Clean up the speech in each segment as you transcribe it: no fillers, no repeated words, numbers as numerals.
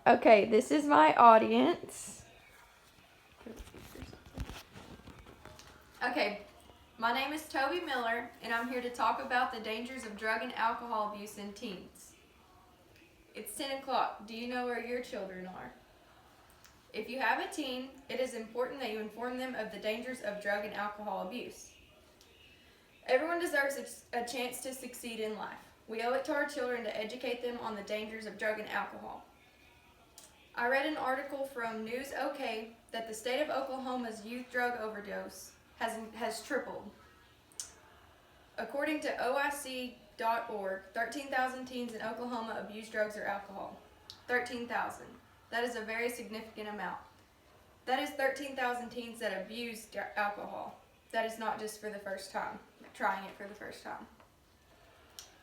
Okay, this is my audience. Okay, my name is Toby Miller, and I'm here to talk about the dangers of drug and alcohol abuse in teens. It's 10 o'clock. Do you know where your children are? If you have a teen, it is important that you inform them of the dangers of drug and alcohol abuse. Everyone deserves a chance to succeed in life. We owe it to our children to educate them on the dangers of drug and alcohol. I read an article from News OK that the state of Oklahoma's youth drug overdose has tripled. According to OIC.org, 13,000 teens in Oklahoma abuse drugs or alcohol. 13,000. That is a very significant amount. That is 13,000 teens that abuse alcohol. That is not just for the first time, trying it for the first time.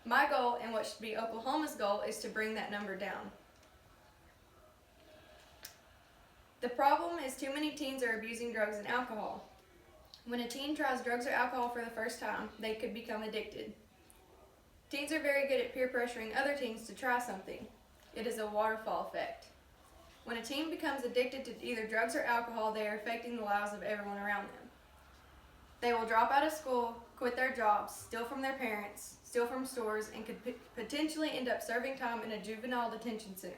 My goal, and what should be Oklahoma's goal, is to bring that number down. The problem is too many teens are abusing drugs and alcohol. When a teen tries drugs or alcohol for the first time, they could become addicted. Teens are very good at peer pressuring other teens to try something. It is a waterfall effect. When a teen becomes addicted to either drugs or alcohol, they are affecting the lives of everyone around them. They will drop out of school, quit their jobs, steal from their parents, steal from stores, and could potentially end up serving time in a juvenile detention center.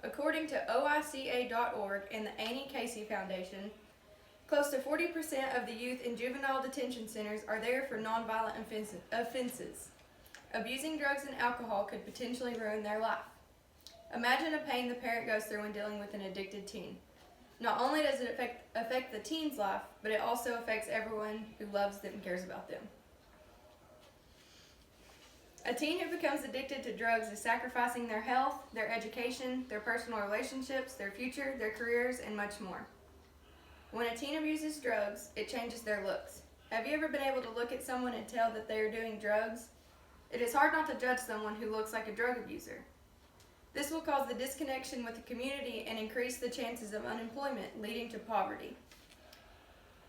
According to OICA.org and the Annie Casey Foundation, close to 40% of the youth in juvenile detention centers are there for nonviolent offenses. Abusing drugs and alcohol could potentially ruin their life. Imagine the pain the parent goes through when dealing with an addicted teen. Not only does it affect the teen's life, but it also affects everyone who loves them and cares about them. A teen who becomes addicted to drugs is sacrificing their health, their education, their personal relationships, their future, their careers, and much more. When a teen abuses drugs, it changes their looks. Have you ever been able to look at someone and tell that they are doing drugs? It is hard not to judge someone who looks like a drug abuser. This will cause the disconnection with the community and increase the chances of unemployment, leading to poverty.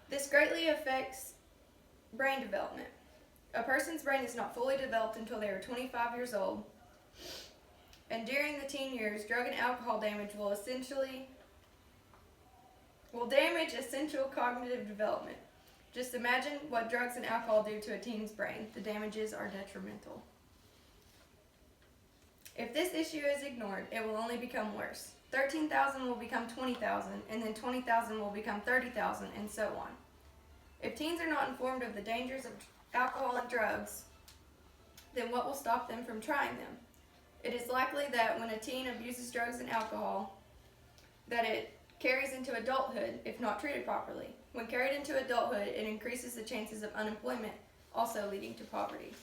This greatly affects brain development. A person's brain is not fully developed until they are 25 years old, and during the teen years, drug and alcohol damage will damage essential cognitive development. Just imagine what drugs and alcohol do to a teen's brain. The damages are detrimental. If this issue is ignored, it will only become worse. 13,000 will become 20,000, and then 20,000 will become 30,000, and so on. If teens are not informed of the dangers of alcohol and drugs, then what will stop them from trying them? It is likely that when a teen abuses drugs and alcohol, that it carries into adulthood if not treated properly. When carried into adulthood, it increases the chances of unemployment, also leading to poverty.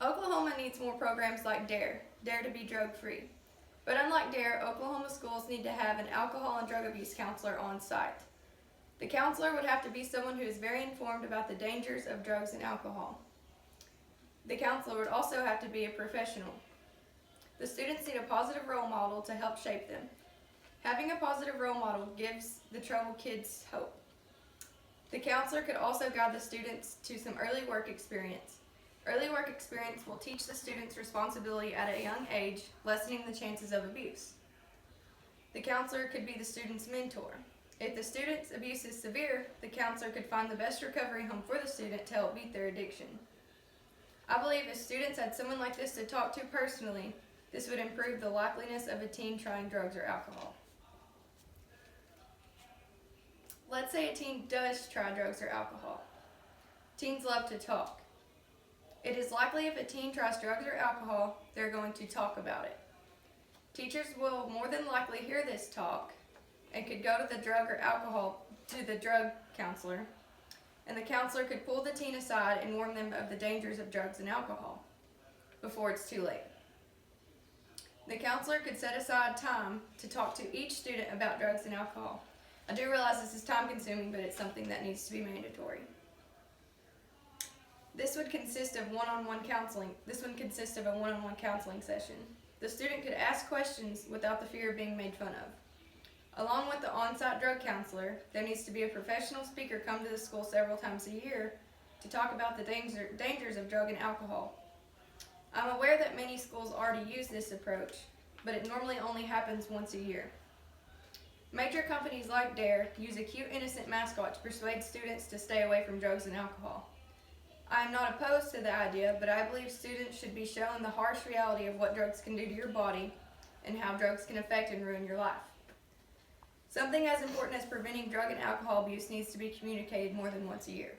Oklahoma needs more programs like DARE, Dare to be Drug-Free. But unlike DARE, Oklahoma schools need to have an alcohol and drug abuse counselor on site. The counselor would have to be someone who is very informed about the dangers of drugs and alcohol. The counselor would also have to be a professional. The students need a positive role model to help shape them. Having a positive role model gives the troubled kids hope. The counselor could also guide the students to some early work experience. Early work experience will teach the students responsibility at a young age, lessening the chances of abuse. The counselor could be the student's mentor. If the student's abuse is severe, the counselor could find the best recovery home for the student to help beat their addiction. I believe if students had someone like this to talk to personally, this would improve the likeliness of a teen trying drugs or alcohol. Let's say a teen does try drugs or alcohol. Teens love to talk. It is likely if a teen tries drugs or alcohol, they're going to talk about it. Teachers will more than likely hear this talk and could go to the drug counselor, and the counselor could pull the teen aside and warn them of the dangers of drugs and alcohol before it's too late. The counselor could set aside time to talk to each student about drugs and alcohol. I do realize this is time consuming, but it's something that needs to be mandatory. This would consist of one-on-one counseling. This would consist of a one-on-one counseling session. The student could ask questions without the fear of being made fun of. Along with the on-site drug counselor, there needs to be a professional speaker come to the school several times a year to talk about the dangers of drug and alcohol. I'm aware that many schools already use this approach, but it normally only happens once a year. Major companies like DARE use a cute, innocent mascot to persuade students to stay away from drugs and alcohol. I am not opposed to the idea, but I believe students should be shown the harsh reality of what drugs can do to your body and how drugs can affect and ruin your life. Something as important as preventing drug and alcohol abuse needs to be communicated more than once a year.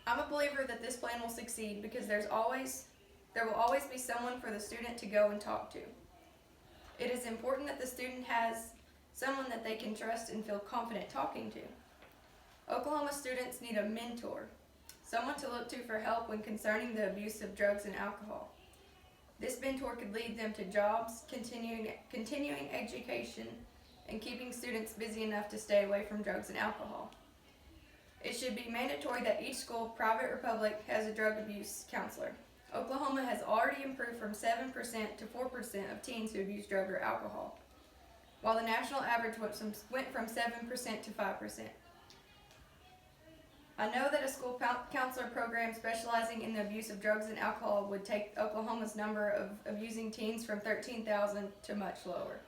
I'm a believer that this plan will succeed because there will always be someone for the student to go and talk to. It is important that the student has someone that they can trust and feel confident talking to. Oklahoma students need a mentor, someone to look to for help when concerning the abuse of drugs and alcohol. This mentor could lead them to jobs, continuing education, and keeping students busy enough to stay away from drugs and alcohol. It should be mandatory that each school, private or public, has a drug abuse counselor. Oklahoma has already improved from 7% to 4% of teens who abuse drug or alcohol, while the national average went from 7% to 5%. I know that a school counselor program specializing in the abuse of drugs and alcohol would take Oklahoma's number of abusing teens from 13,000 to much lower.